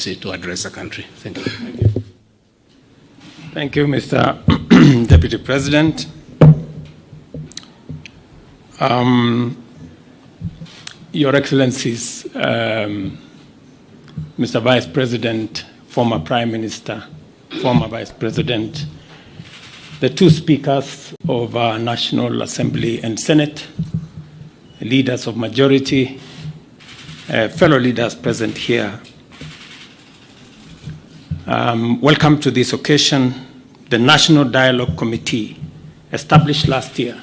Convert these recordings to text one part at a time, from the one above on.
to address the country. Thank you. Thank you, Mr. Deputy President. Your Excellencies, Mr. Vice President, former Prime Minister, former Vice President, the two speakers of our National Assembly and Senate, leaders of majority, fellow leaders present here. Welcome to this occasion. The National Dialogue Committee, established last year,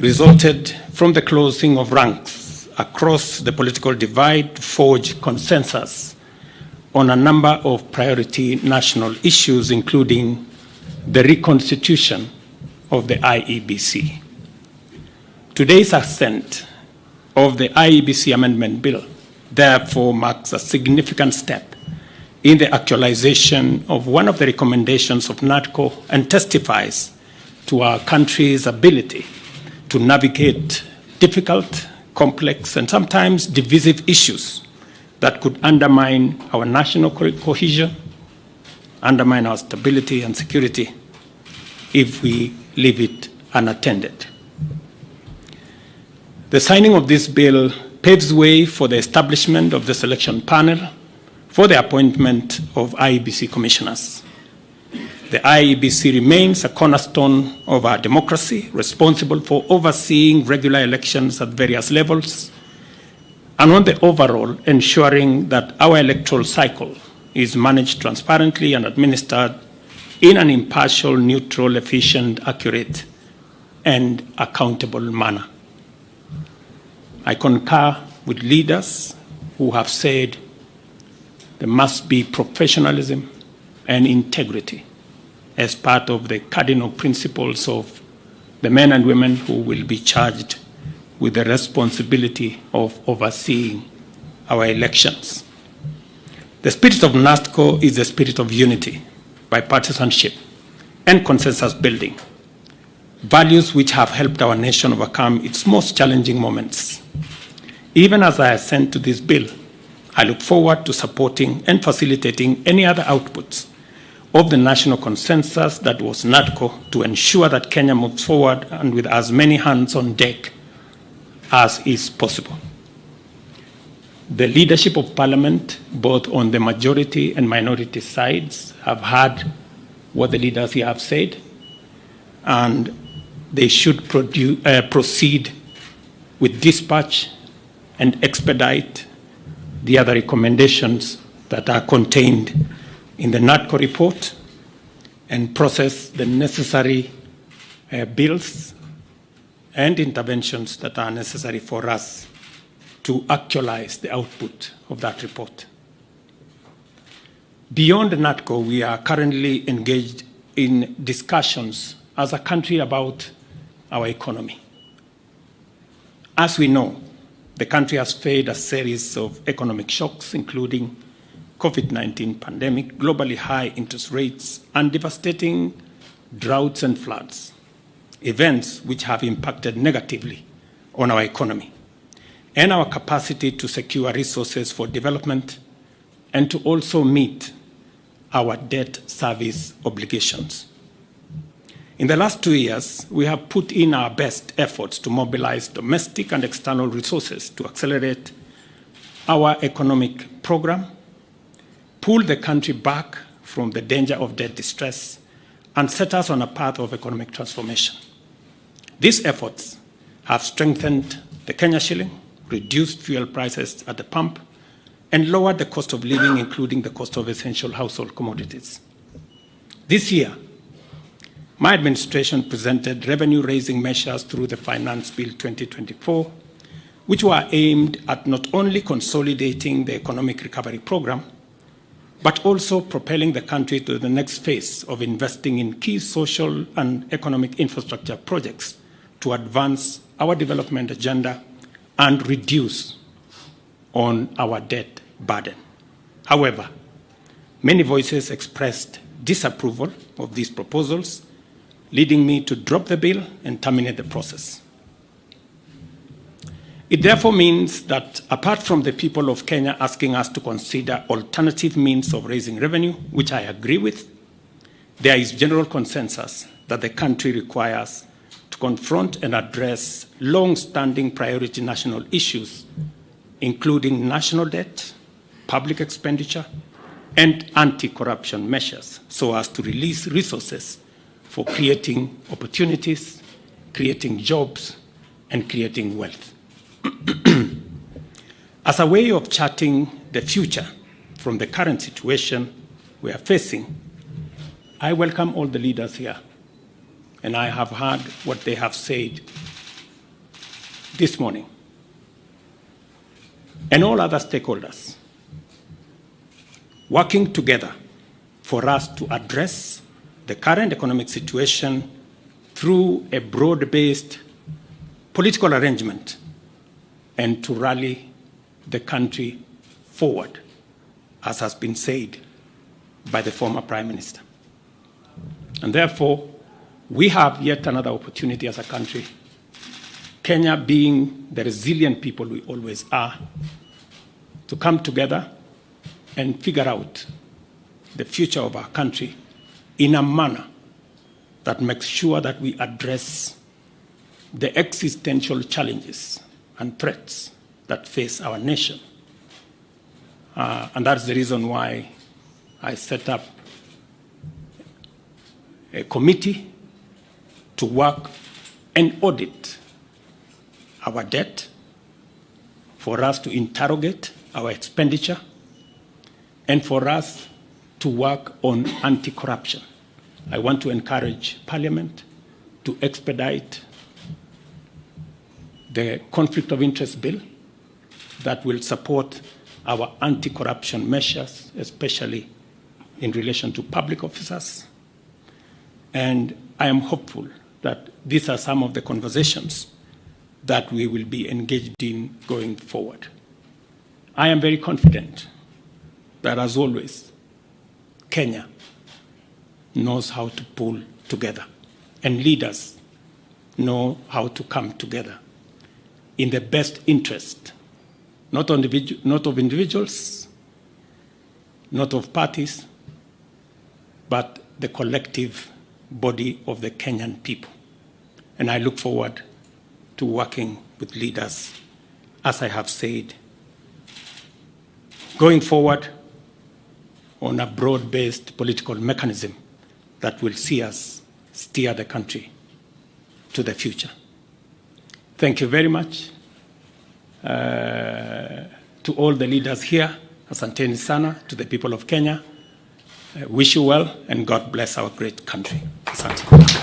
resulted from the closing of ranks across the political divide to forge consensus on a number of priority national issues, including the reconstitution of the IEBC. Today's assent of the IEBC Amendment Bill therefore marks a significant step in the actualization of one of the recommendations of Natco and testifies to our country's ability to navigate difficult, complex, and sometimes divisive issues that could undermine our national cohesion, undermine our stability and security if we leave it unattended. The signing of this bill paves way for the establishment of the selection panel for the appointment of IEBC commissioners. The IEBC remains a cornerstone of our democracy, responsible for overseeing regular elections at various levels, and on the overall, ensuring that our electoral cycle is managed transparently and administered in an impartial, neutral, efficient, accurate, and accountable manner. I concur with leaders who have said there must be professionalism and integrity as part of the cardinal principles of the men and women who will be charged with the responsibility of overseeing our elections. The spirit of Natco is the spirit of unity, bipartisanship, and consensus building, values which have helped our nation overcome its most challenging moments. Even as I assent to this bill, I look forward to supporting and facilitating any other outputs of the national consensus that was Natco to ensure that Kenya moves forward and with as many hands on deck as is possible. The leadership of Parliament, both on the majority and minority sides, have heard what the leaders here have said, and they should proceed with dispatch and expedite the other recommendations that are contained in the Natco report and process the necessary bills and interventions that are necessary for us to actualize the output of that report. Beyond Natco, we are currently engaged in discussions as a country about our economy. As we know, the country has faced a series of economic shocks, including COVID-19 pandemic, globally high interest rates, and devastating droughts and floods, events which have impacted negatively on our economy and our capacity to secure resources for development and to also meet our debt service obligations. In the last 2 years, we have put in our best efforts to mobilize domestic and external resources to accelerate our economic program, pull the country back from the danger of debt distress, and set us on a path of economic transformation. These efforts have strengthened the Kenya shilling, reduced fuel prices at the pump, and lowered the cost of living, including the cost of essential household commodities. This year, my administration presented revenue-raising measures through the Finance Bill 2024, which were aimed at not only consolidating the economic recovery program, but also propelling the country to the next phase of investing in key social and economic infrastructure projects to advance our development agenda and reduce on our debt burden. However, many voices expressed disapproval of these proposals, leading me to drop the bill and terminate the process. It therefore means that apart from the people of Kenya asking us to consider alternative means of raising revenue, which I agree with, there is general consensus that the country requires to confront and address long-standing priority national issues, including national debt, public expenditure, and anti-corruption measures, so as to release resources for creating opportunities, creating jobs, and creating wealth. As a way of charting the future from the current situation we are facing, I welcome all the leaders here, and I have heard what they have said this morning, and all other stakeholders working together for us to address the current economic situation through a broad-based political arrangement and to rally the country forward, as has been said by the former Prime Minister. And therefore, we have yet another opportunity as a country, Kenya being the resilient people we always are, to come together and figure out the future of our country in a manner that makes sure that we address the existential challenges and threats that face our nation. And that's the reason why I set up a committee to work and audit our debt, for us to interrogate our expenditure, and for us to work on anti-corruption. I want to encourage Parliament to expedite the conflict of interest bill that will support our anti-corruption measures, especially in relation to public officers. And I am hopeful that these are some of the conversations that we will be engaged in going forward. I am very confident that, as always, Kenya knows how to pull together, and leaders know how to come together in the best interest, not of individuals, not of parties, but the collective body of the Kenyan people. And I look forward to working with leaders, as I have said, going forward on a broad-based political mechanism that will see us steer the country to the future. Thank you very much to all the leaders here. Asanteni sana to the people of Kenya. Wish you well, and God bless our great country. Asante.